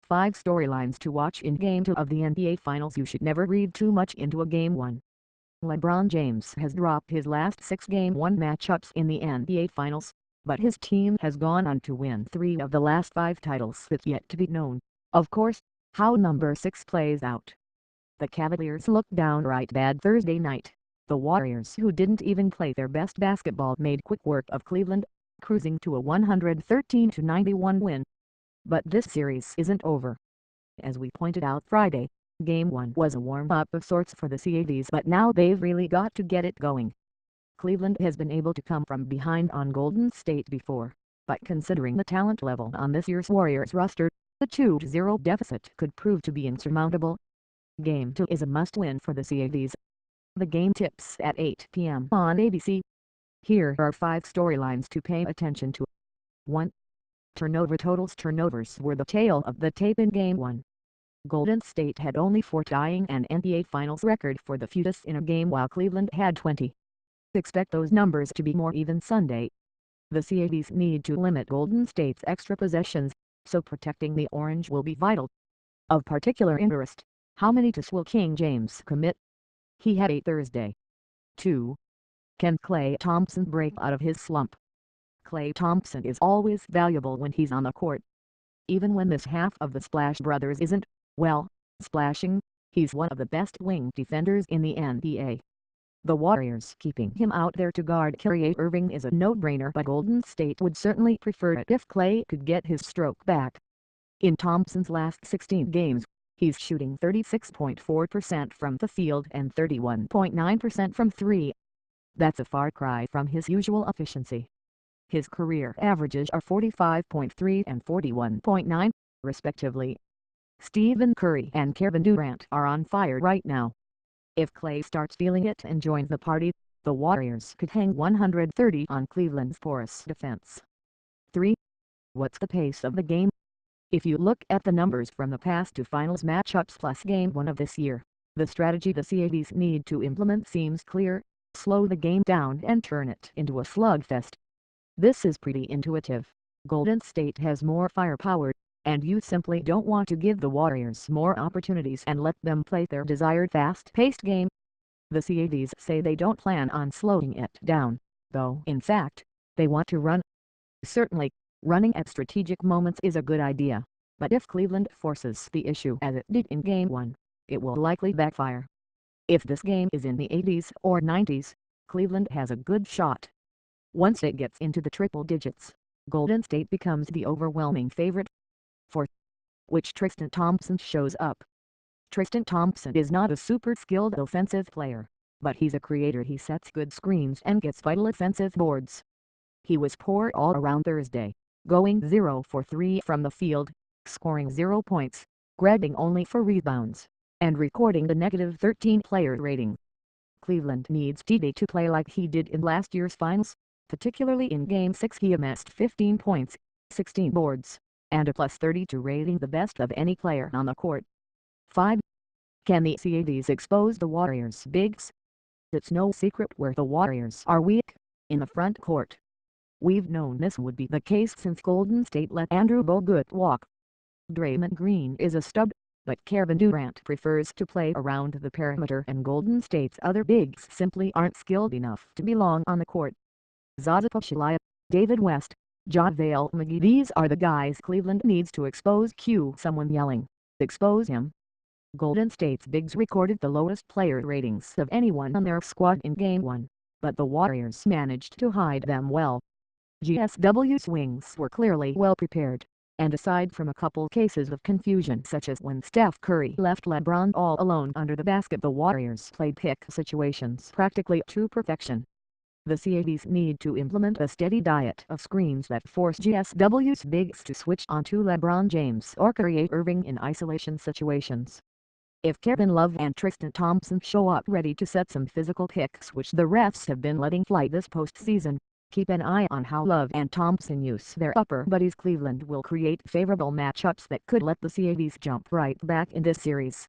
5 storylines to watch in Game 2 of the NBA Finals. You should never read too much into a Game 1. LeBron James has dropped his last 6 Game 1 matchups in the NBA Finals, but his team has gone on to win 3 of the last 5 titles. It's yet to be known, of course, how number 6 plays out. The Cavaliers looked downright bad Thursday night. The Warriors, who didn't even play their best basketball, made quick work of Cleveland, cruising to a 113-91 win. But this series isn't over. As we pointed out Friday, Game 1 was a warm-up of sorts for the Cavs, but now they've really got to get it going. Cleveland has been able to come from behind on Golden State before, but considering the talent level on this year's Warriors roster, the 2-0 deficit could prove to be insurmountable. Game 2 is a must-win for the Cavs. The game tips at 8 p.m. on ABC. Here are 5 storylines to pay attention to. 1. Turnover totals. Turnovers were the tale of the tape in Game 1. Golden State had only 4, tying an NBA Finals record for the fewest in a game, while Cleveland had 20. Expect those numbers to be more even Sunday. The Cavs need to limit Golden State's extra possessions, so protecting the orange will be vital. Of particular interest, how many touches will King James commit? He had 8 Thursday. 2. Can Klay Thompson break out of his slump? Klay Thompson is always valuable when he's on the court. Even when this half of the Splash Brothers isn't, well, splashing, he's one of the best wing defenders in the NBA. The Warriors keeping him out there to guard Kyrie Irving is a no-brainer, but Golden State would certainly prefer it if Klay could get his stroke back. In Thompson's last 16 games, he's shooting 36.4% from the field and 31.9% from 3. That's a far cry from his usual efficiency. His career averages are 45.3 and 41.9, respectively. Stephen Curry and Kevin Durant are on fire right now. If Klay starts feeling it and joins the party, the Warriors could hang 130 on Cleveland's porous defense. 3. What's the pace of the game? If you look at the numbers from the past 2 finals matchups plus Game 1 of this year, the strategy the Cavs need to implement seems clear: slow the game down and turn it into a slugfest. This is pretty intuitive. Golden State has more firepower, and you simply don't want to give the Warriors more opportunities and let them play their desired fast-paced game. The Cavs say they don't plan on slowing it down, though in fact, they want to run. Certainly, running at strategic moments is a good idea, but if Cleveland forces the issue as it did in Game 1, it will likely backfire. If this game is in the 80s or 90s, Cleveland has a good shot. Once it gets into the triple digits, Golden State becomes the overwhelming favorite. 4. Which Tristan Thompson shows up? Tristan Thompson is not a super skilled offensive player, but he's a creator. He sets good screens and gets vital offensive boards. He was poor all around Thursday, going 0 for 3 from the field, scoring 0 points, grabbing only 4 rebounds, and recording the -13 player rating. Cleveland needs TD to play like he did in last year's finals, particularly in Game 6. He amassed 15 points, 16 boards, and a +32 rating, the best of any player on the court. 5. Can the Cavs expose the Warriors' bigs? It's no secret where the Warriors are weak: in the front court. We've known this would be the case since Golden State let Andrew Bogut walk. Draymond Green is a stud, but Kevin Durant prefers to play around the perimeter, and Golden State's other bigs simply aren't skilled enough to belong on the court. Zaza Pachulia, David West, JaVale McGee, these are the guys Cleveland needs to expose. Cue someone yelling, "Expose him." Golden State's bigs recorded the lowest player ratings of anyone on their squad in Game 1, but the Warriors managed to hide them well. GSW's wings were clearly well prepared, and aside from a couple cases of confusion such as when Steph Curry left LeBron all alone under the basket, the Warriors played pick situations practically to perfection. The Cavs need to implement a steady diet of screens that force GSW's bigs to switch onto LeBron James or Kyrie Irving in isolation situations. If Kevin Love and Tristan Thompson show up ready to set some physical picks, which the refs have been letting fly this postseason, keep an eye on how Love and Thompson use their upper bodies. Cleveland will create favorable matchups that could let the Cavs jump right back in this series.